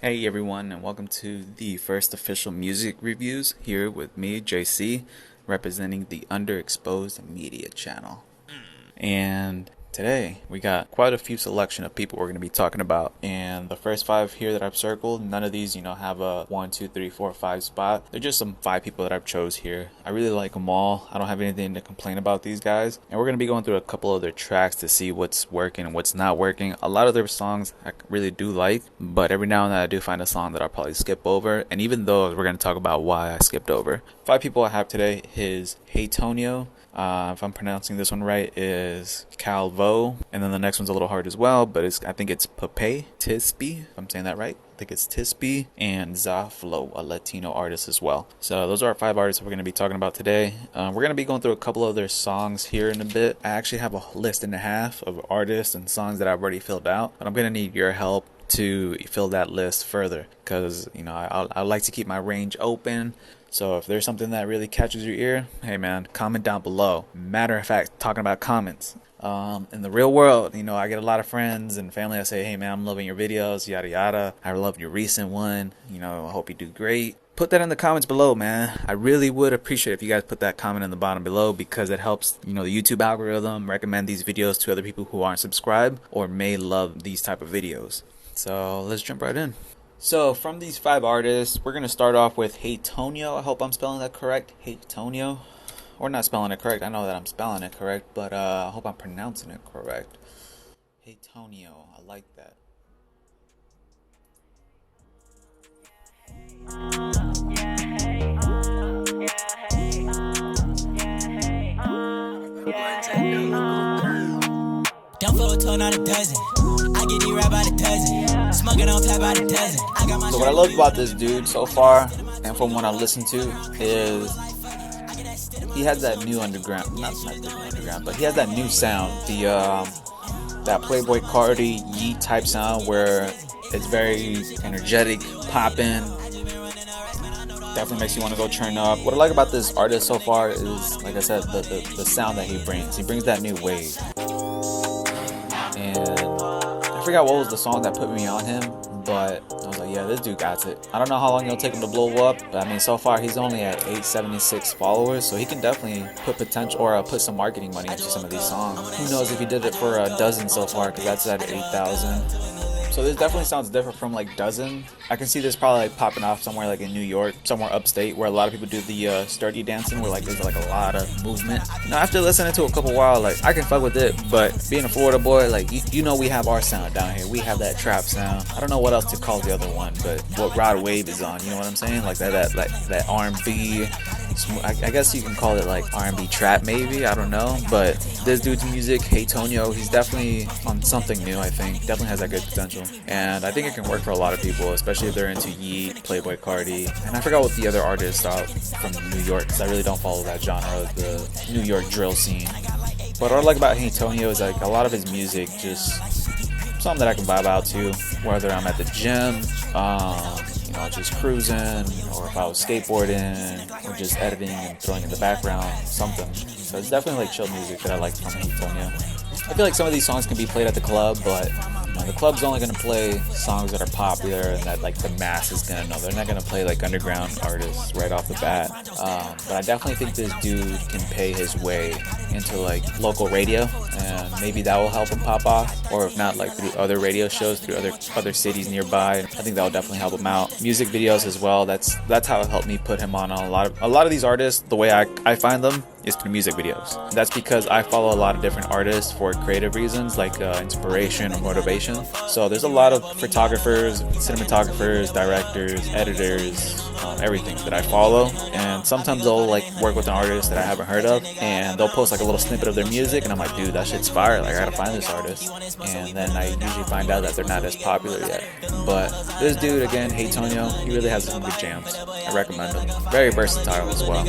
Hey everyone, and welcome to the first official music reviews here with me, JC, representing the Underexposed Media channel. And today we got quite a few selection of people we're going to be talking about. And the first five here that I've circled, none of these, have a 1, 2, 3, 4, 5 spot. They're just some 5 people that I've chose here. I really like them all. I don't have anything to complain about these guys. And we're going to be going through a couple of their tracks to see what's working and what's not working. A lot of their songs I really do like, but every now and then I do find a song that I'll probably skip over. And even those, we're going to talk about why I skipped over. 5 people I have today is Hey Tonio. If I'm pronouncing this one right, is Calvo, and then the next one's a little hard as well, but I think it's Pape, Tisp, if I'm saying that right. I think it's Tisp, and Zaflo, a Latino artist as well. So those are our 5 artists we're going to be talking about today. We're going to be going through a couple of their songs here in a bit. I actually have a list and a half of artists and songs that I've already filled out, but I'm going to need your help to fill that list further, because I like to keep my range open. So if there's something that really catches your ear, hey man, comment down below. Matter of fact, talking about comments, in the real world, I get a lot of friends and family that say, hey man, I'm loving your videos, yada yada. I love your recent one, I hope you do great. Put that in the comments below, man. I really would appreciate if you guys put that comment in the bottom below, because it helps, the YouTube algorithm recommend these videos to other people who aren't subscribed or may love these type of videos. So let's jump right in. So from these 5 artists, we're going to start off with Hey Tonio. I hope I'm spelling that correct. Hey Tonio. Or not spelling it correct. I know that I'm spelling it correct, but I hope I'm pronouncing it correct. Hey Tonio. I like that. Don't fall to another dozen. I get these right by the dozen. Smoking on flat by the dozen. So what I love about this dude so far, and from what I listened to, is he has that new underground, not underground, but he has that new sound, that Playboy Cardi Yeet type sound where it's very energetic, popping. Definitely makes you want to go turn up. What I like about this artist so far is, like I said, the sound that he brings. He brings that new wave. And I forgot what was the song that put me on him, but I was like, yeah, this dude got it. I don't know how long it'll take him to blow up, but I mean, so far he's only at 876 followers, so he can definitely put potential, or put some marketing money into some of these songs. Who knows if he did it for a dozen so far, because that's at 8,000. So this definitely sounds different from like Dozen. I can see this probably like popping off somewhere like in New York, somewhere upstate, where a lot of people do the sturdy dancing, where like there's like a lot of movement. After listening to it a couple while, like I can fuck with it, but being a Florida boy, like we have our sound down here. We have that trap sound. I don't know what else to call the other one, but what Rod Wave is on, you know what I'm saying? Like that R&B. I guess you can call it like R&B trap maybe, I don't know, but this dude's music, Hey Tonio, he's definitely on something new. I think definitely has that good potential, and I think it can work for a lot of people, especially if they're into Yeet, Playboy Cardi, and I forgot what the other artists are from New York, because I really don't follow that genre, the New York drill scene. But what I like about Hey Tonio is like a lot of his music, just something that I can vibe out to, whether I'm at the gym, just cruising, or if I was skateboarding, or just editing and throwing in the background, something. So it's definitely like chill music that I like from Hey Tonio. I feel like some of these songs can be played at the club, but the club's only going to play songs that are popular and that like the mass is going to know. They're not going to play like underground artists right off the bat. But I definitely think this dude can pay his way into like local radio, and maybe that will help him pop off, or if not, like through other radio shows, through other cities nearby. I think that will definitely help him out. Music videos as well. That's how it helped me put him on a lot of these artists. The way I find them is through music videos. That's because I follow a lot of different artists for creative reasons, like inspiration or motivation. So there's a lot of photographers, cinematographers, directors, editors, everything that I follow, and sometimes they'll like work with an artist that I haven't heard of, and they'll post like a little snippet of their music, and I'm like, dude, that shit's fire, like I gotta find this artist. And then I usually find out that they're not as popular yet. But this dude, again, Hey Tonio, he really has some good jams. I recommend him. Very versatile as well.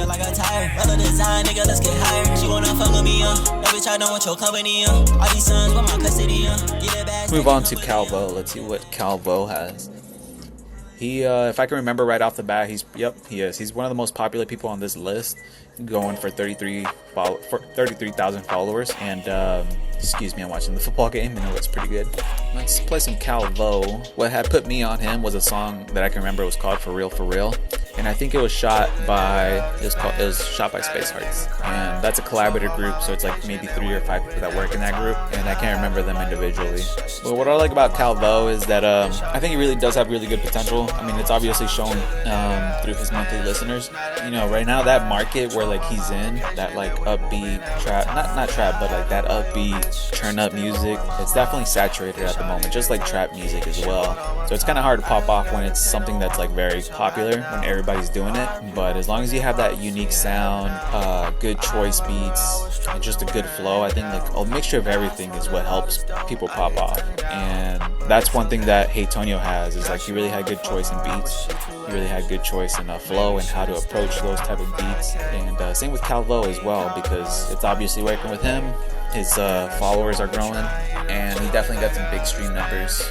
Move on to Calvo. Let's see what Calvo has. He, if I can remember right off the bat, he is. He's one of the most popular people on this list, going for 33,000 followers. And excuse me, I'm watching the football game, and it looks pretty good. Let's play some Calvo. What had put me on him was a song that I can remember. It was called For Real, For Real. And I think it was shot by Space Hearts, and that's a collaborative group, so it's like maybe 3 or 5 people that work in that group, and I can't remember them individually. But what I like about Calvo is that I think he really does have really good potential. I mean, it's obviously shown through his monthly listeners. You know, right now that market where like he's in, that like upbeat trap, not trap, but like that upbeat turn up music, it's definitely saturated at the moment, just like trap music as well. So it's kind of hard to pop off when it's something that's like very popular, when everybody's doing it. But as long as you have that unique sound, good choice beats, and just a good flow, I think like a mixture of everything is what helps people pop off. And that's one thing that Hey Tonio has, is like he really had good choice in beats, he really had good choice in flow and how to approach those type of beats. And same with Calvo as well, because it's obviously working with him. His followers are growing, and he definitely got some big stream numbers.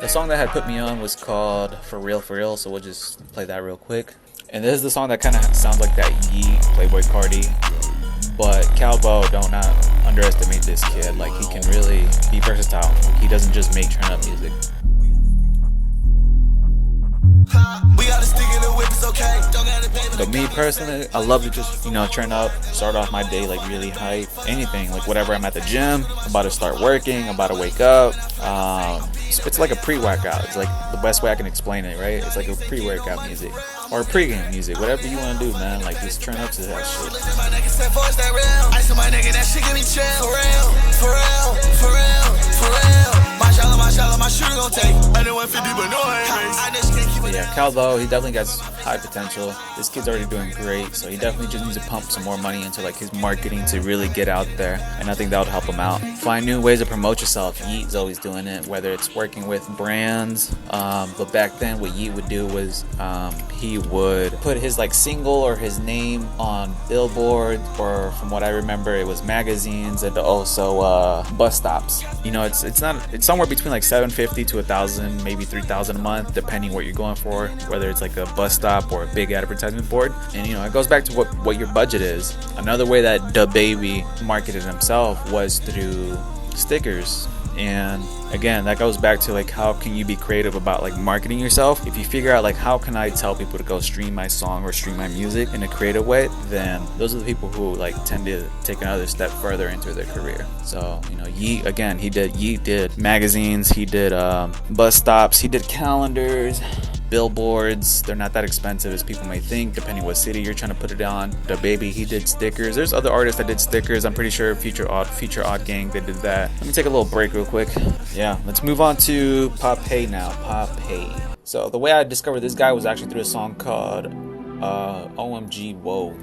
The song that had put me on was called For Real, For Real, so we'll just play that real quick. And this is the song that kind of sounds like that Yeet, Playboy Cardi. But Calvo, don't not underestimate this kid. Like, he can really be versatile. Like, he doesn't just make turn up music. But me personally, I love to just, turn up, start off my day like really hype. Anything, like whatever, I'm at the gym, I'm about to start working, I'm about to wake up. It's like a pre-workout. It's like the best way I can explain it, right? It's like a pre-workout music or pre-game music, whatever you want to do, man. Like, just turn up to that shit. Yeah, Calvo, he definitely got high potential. This kid's already doing great, so he definitely just needs to pump some more money into like his marketing to really get out there, and I think that would help him out. Find new ways to promote yourself. Yeet's always doing it, whether it's working with brands, but back then what Yeet would do was he would put his like single or his name on billboards, or from what I remember it was magazines, and also bus stops. It's somewhere between like $750 to $1,000, maybe $3,000 a month, depending what you're going for, whether it's like a bus stop or a big advertisement board. And it goes back to what your budget is. Another way that DaBaby marketed himself was through stickers. And again, that goes back to like, how can you be creative about like marketing yourself? If you figure out like, how can I tell people to go stream my song or stream my music in a creative way, then those are the people who like tend to take another step further into their career. So Yeet, again, Yeet did magazines, he did bus stops, he did calendars, billboards. They're not that expensive as people may think, depending what city you're trying to put it on. DaBaby, he did stickers. There's other artists that did stickers. I'm pretty sure Future Odd Gang, they did that. Let me take a little break real quick. Yeah, let's move on to PAHPAY now. PAHPAY. So the way I discovered this guy was actually through a song called OMG Whoa.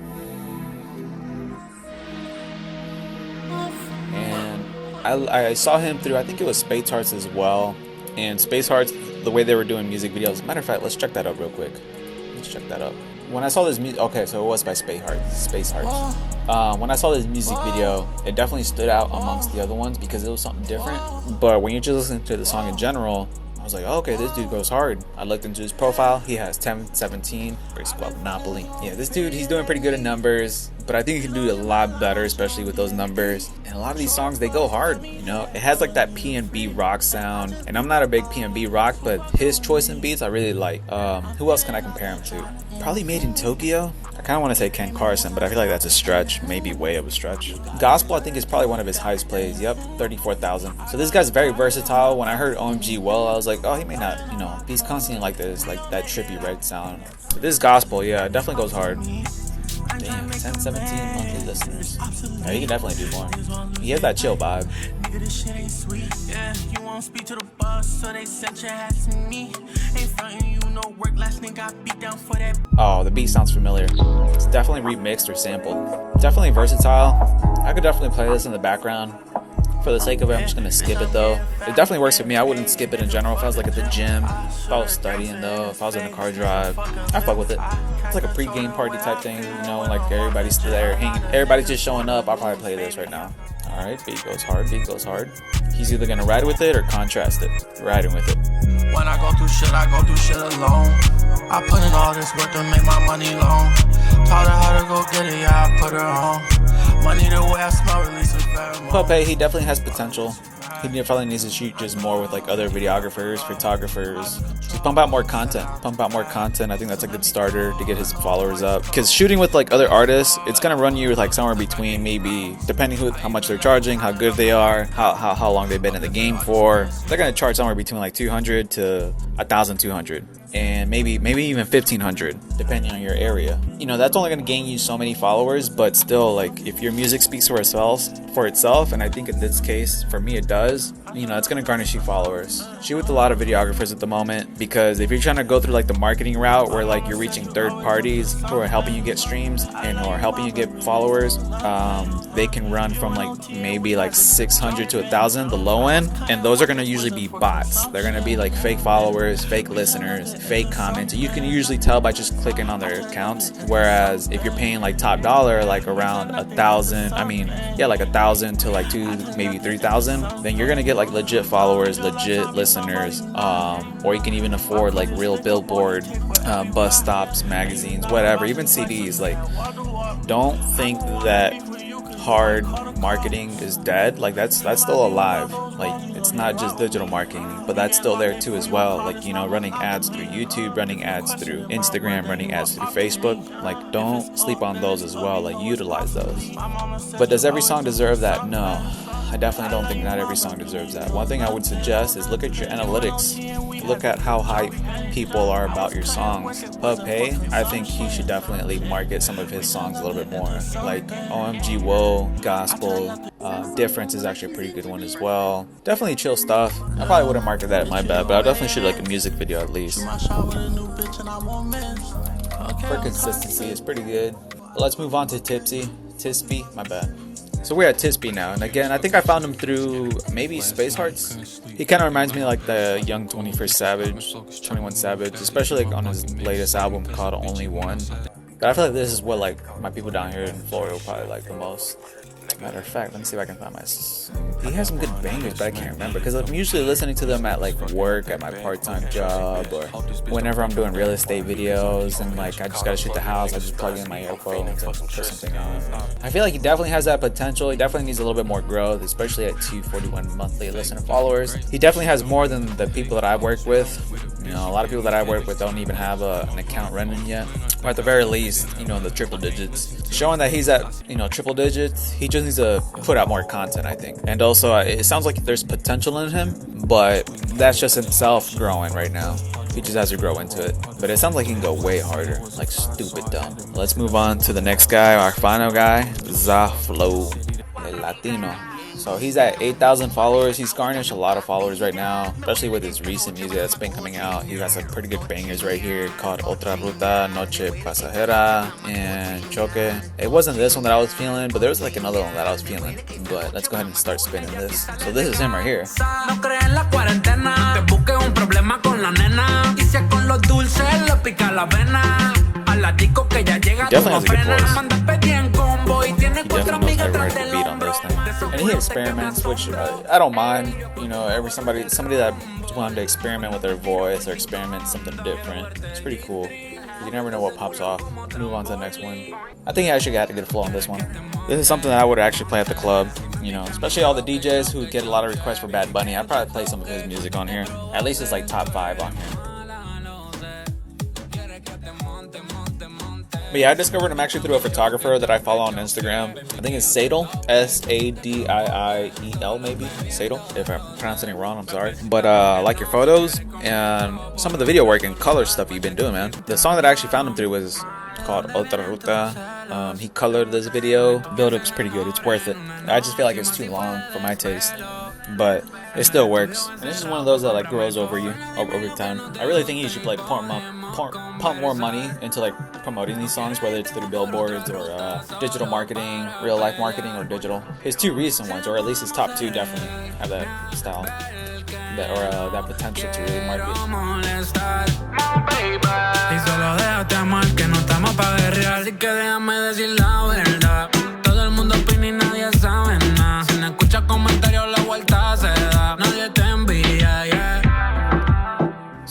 And I saw him through, I think it was Space Hearts as well. And Space Hearts, the way they were doing music videos. Matter of fact, let's check that up real quick. Let's check that up. When I saw this music, okay, so it was by Space Hearts. When I saw this music video, it definitely stood out amongst the other ones because it was something different. But when you're just listening to the song in general, I was like, oh, okay, this dude goes hard. I looked into his profile. He has 1017, race club Monopoly. Yeah, this dude, he's doing pretty good in numbers, but I think he can do a lot better, especially with those numbers. And a lot of these songs, they go hard. It has like that PNB Rock sound, and I'm not a big PNB Rock, but his choice in beats I really like. Who else can I compare him to? Probably Made in Tokyo. I kind of want to say Ken Carson, but I feel like that's a stretch, maybe way of a stretch. Gospel, I think, is probably one of his highest plays. Yep, 34,000. So this guy's very versatile. When I heard OMG Well, I was like, oh, he may not, he's constantly like this, like that trippy red sound. But this gospel, yeah, it definitely goes hard. Damn, 1017 monthly listeners. Yeah, he can definitely do more. He has that chill vibe. Oh, the beat sounds familiar. It's definitely remixed or sampled. Definitely versatile. I could definitely play this in the background. For the sake of it, I'm just gonna skip it though. It definitely works for me. I wouldn't skip it in general. If I was like at the gym, if I was studying though, if I was in a car drive, I fuck with it. It's like a pre-game party type thing, like everybody's still there hanging, everybody's just showing up. I'll probably play this right now. Alright, beat goes hard, beat goes hard. He's either gonna ride with it or contrast it. Riding with it. When I go through shit alone. I put in all this work to make my money long. Taught her how to go get it, yeah, I put her on. Money the way I smell, release a pheromone. Pape, he definitely has potential. He probably needs to shoot just more with like other videographers, photographers. Just pump out more content. Pump out more content. I think that's a good starter to get his followers up. Because shooting with like other artists, it's gonna run you like somewhere between maybe, depending how much they're charging, how good they are, how long they've been in the game for. They're gonna charge somewhere between like 200 to 1,200. And maybe even 1,500 depending on your area. You know, that's only going to gain you so many followers, but still, like, if your music speaks for itself, and I think in this case for me it does, you know, it's going to garnish you followers. Shoot with a lot of videographers at the moment, because if you're trying to go through like the marketing route where like you're reaching third parties who are helping you get streams and or helping you get followers, they can run from like maybe like 600 to 1,000, the low end, and those are going to usually be bots. They're going to be like fake followers, fake listeners, fake comments. You can usually tell by just clicking on their accounts. Whereas if you're paying like top dollar, like around 1,000, like 1,000 to like 2, maybe 3,000, then you're gonna get like legit followers, legit listeners, or you can even afford like real billboard, bus stops, magazines, whatever, even CDs. Like, don't think that hard marketing is dead. Like that's still alive. Like, it's not just digital marketing, but that's still there too as well. Like, you know, running ads through YouTube, running ads through Instagram, running ads through Facebook. Like, don't sleep on those as well. Like, utilize those. But does every song deserve that? No, I definitely don't think not every song deserves that. One thing I would suggest is look at your analytics. Look at how hype people are about your songs. Pape, I think he should definitely market some of his songs a little bit more. Like OMG Whoa, Gospel, Difference is actually a pretty good one as well. Definitely chill stuff. I probably wouldn't market that in my bad, but I definitely should like a music video at least. For consistency, it's pretty good. But let's move on to Tisp, my bad. So we're at Tisp now, and again, I think I found him through maybe Space Hearts. He kind of reminds me of like the young 21 Savage, especially like on his latest album called Only One. But I feel like this is what like my people down here in Florida will probably like the most. Matter of fact, let me see if I can find my... He has some good bangers, but I can't remember, because I'm usually listening to them at like work, at my part-time job, or whenever I'm doing real estate videos and like I just gotta shoot the house, I just plug in my earphones and put something on. I feel like he definitely has that potential. He definitely needs a little bit more growth, especially at 241 monthly listener followers. He definitely has more than the people that I work with. You know, a lot of people that I work with don't even have an account running yet, or at the very least, you know, in the triple digits. Showing that he's at, you know, triple digits, he just needs to put out more content, I think. And also, it sounds like there's potential in him, but that's just himself growing right now. He just has to grow into it. But it sounds like he can go way harder, like stupid dumb. Let's move on to the next guy, our final guy, Zaflo, el Latino. So he's at 8,000 followers. He's garnished a lot of followers right now, especially with his recent music that's been coming out. He got some pretty good bangers right here called Otra Ruta, Noche Pasajera, and Choque. It wasn't this one that I was feeling, but there was like another one that I was feeling. But let's go ahead and start spinning this. So this is him right here. He definitely has a good voice. He definitely knows how to write the beat on this thing. And he experiments, which I don't mind. You know, somebody that wanted to experiment with their voice or experiment something different. It's pretty cool. You never know what pops off. Move on to the next one. I think he actually got a good flow on this one. This is something that I would actually play at the club. You know, especially all the DJs who get a lot of requests for Bad Bunny. I'd probably play some of his music on here. At least it's like top 5 on here. But yeah, I discovered him actually through a photographer that I follow on Instagram. I think it's Sadil, Sadiiel maybe, Sadil. If I'm pronouncing it wrong, I'm sorry. But I like your photos and some of the video work and color stuff you've been doing, man. The song that I actually found him through was called Otra Ruta. He colored this video. Build-up's pretty good. It's worth it. I just feel like it's too long for my taste, but it still works. And this is one of those that like grows over you over time. I really think you should like pump more money into like promoting these songs, whether it's through billboards or digital marketing, real life marketing, or digital. His 2 recent ones, or at least his top 2, definitely have that style, that potential to really market.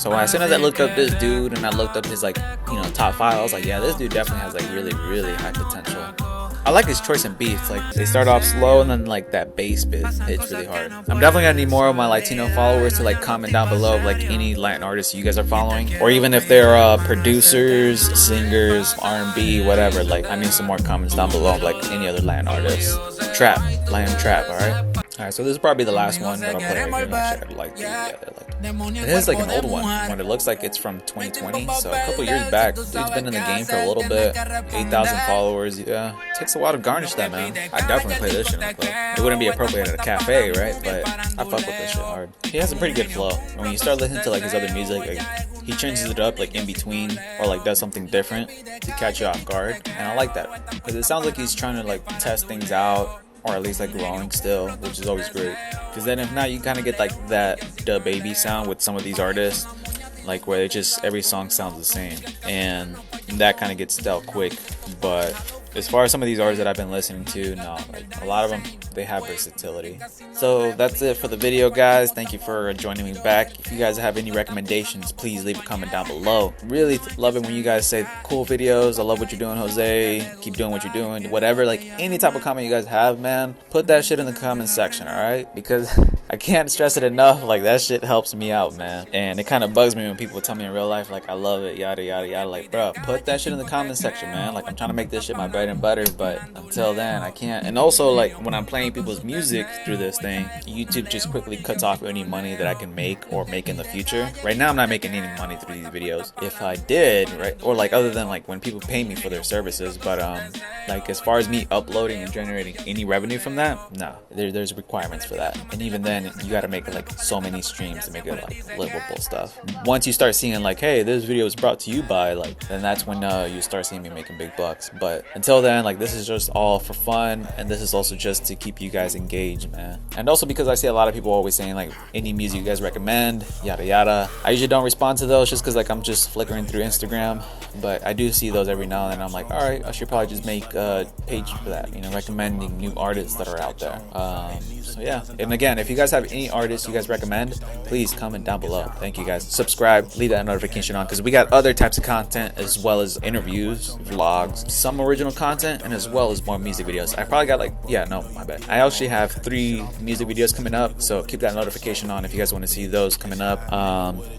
So as soon as I looked up this dude and I looked up his like, you know, top 5, I was like, yeah, this dude definitely has like really high potential. I like his choice in beats. Like they start off slow and then like that bass bit hits really hard. I'm definitely gonna need more of my Latino followers to like comment down below of like any Latin artists you guys are following, or even if they're producers, singers, R&B, whatever. Like I need some more comments down below of like any other Latin artists. Trap, Latin trap. All right, so this is probably the last one that I'll play right here. Actually, I like these. Yeah, it is like an old one when it looks like it's from 2020, so a couple years back. Dude's been in the game for a little bit, 8,000 followers. Yeah, it takes a while to garnish that, man. I definitely play this shit in the club. It wouldn't be appropriate at a cafe, right? But I fuck with this shit hard. He has a pretty good flow. When you start listening to like his other music, like he changes it up like in between or like does something different to catch you off guard, and I like that because it sounds like he's trying to like test things out, or at least like growing still, which is always great. Because then if not, you kind of get like that Da Baby sound with some of these artists, like where it just every song sounds the same, and that kind of gets dealt quick. But as far as some of these artists that I've been listening to, no, like a lot of them, they have versatility. So that's it for the video, guys. Thank you for joining me back. If you guys have any recommendations, please leave a comment down below. Really love it when you guys say cool videos. I love what you're doing, Jose. Keep doing what you're doing. Whatever, like any type of comment you guys have, man, put that shit in the comment section, all right? Because I can't stress it enough. Like that shit helps me out, man. And it kind of bugs me when people tell me in real life, like I love it, yada yada yada. Like, bro, put that shit in the comment section, man. Like I'm trying to make this shit my bread and butter, but until then I can't. And also, like when I'm playing people's music through this thing, YouTube just quickly cuts off any money that I can make or make in the future. Right now I'm not making any money through these videos. If I did, right, or like other than like when people pay me for their services, but like as far as me uploading and generating any revenue from that, no, there's requirements for that. And even then you got to make like so many streams to make it like livable stuff. Once you start seeing like, hey, this video is brought to you by, like, then that's when you start seeing me making big bucks. But until then, like this is just all for fun, and this is also just to keep you guys engaged, man. And also because I see a lot of people always saying like any music you guys recommend, yada yada. I usually don't respond to those just because like I'm just flickering through Instagram, but I do see those every now and then. I'm like, all right, I should probably just make a page for that, you know, recommending new artists that are out there. So yeah, and again, if you guys have any artists you guys recommend, please comment down below. Thank you guys. Subscribe, leave that notification on, because we got other types of content as well as interviews, vlogs, some original content, and as well as more music videos. I probably got like, yeah, no, my bad. I actually have 3 music videos coming up, so keep that notification on if you guys want to see those coming up.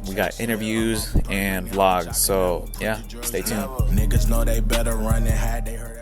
We got interviews and vlogs, so yeah, stay tuned. Niggas know they better run and hide, they heard